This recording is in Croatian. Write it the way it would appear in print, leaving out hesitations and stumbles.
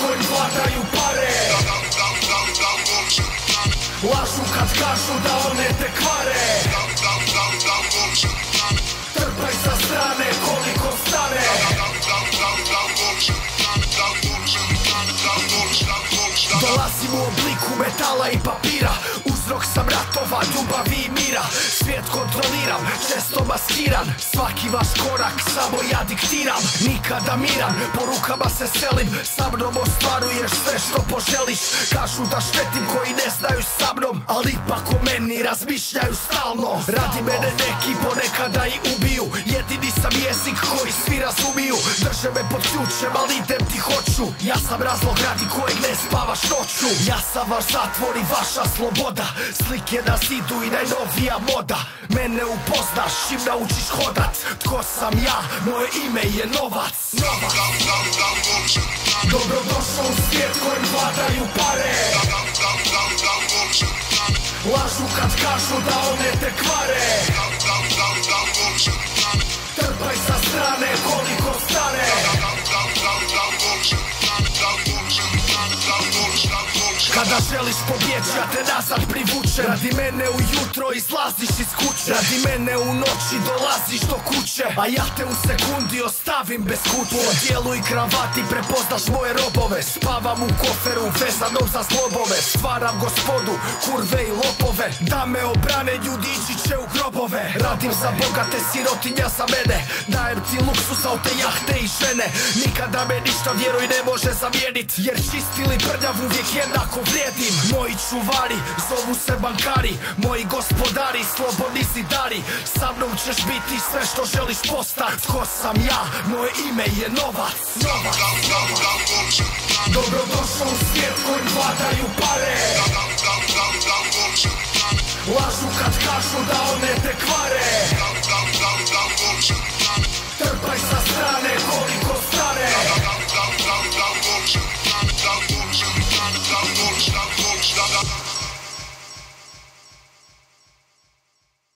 kojim vladaju pare. Lažu kad kažu da one te kvare. Trpaj sa strane koliko stane. Dolazim u obliku metala i papira. Uzrok sam ratova, ljubavi i mira. Svijet kontroliram, često maskiran. Svaki vaš korak samo ja diktiram. Nikada miran, po rukama se selim. Sa mnom ostvaruješ sve što poželiš. Kažu da štetim koji ne znaju sa mnom, ali ipak o meni razmišljaju stalno. Radi mene neki ponekada i ubiju. Jedini sam jezik koji svi razumiju. Drže me pod ključem, ali idem ti hoću. Ja sam razlog radi kojeg ne spavaš noću. Ja sam vaš zatvor i vaša sloboda. Slike na zidu i najnovija moda. Mene upoznaš čim naučiš hodat. Tko sam ja, moje ime je novac. Dobrodošao u svijet kojim vladaju pare. Lažu kad kažu da one te kvare. Trpaj sa strane koliko stane. Kada želiš pobjeći, ja te nazad privučem. Radi mene ujutro izlaziš iz kuće. Radi mene u noći dolaziš do kuće. A ja te u sekundi ostavim bez kuće. Po dijelu i kravati prepoznaš moje robove. Spavam u koferu vezanom za zlobove. Stvaram gospodu, kurve i lopove. Da me obrane ljudi ići će u grobove. Radim za bogate, sirotinja za mene. Dajem ti luksus, aute, jahte i žene. Nikada me ništa, vjeruj, ne može zamijenit. Jer čist ili prljav uvijek jednako vrijedim. Moji čuvari zovu se bankari. Moji gospodari, slobodni zidari. Sa mnom ćeš biti sve što želiš postat. Tko sam ja, moje ime je novac. Dobrodošao u svijet kojim vladaju pare. Lažu kad kažu da one te kvare.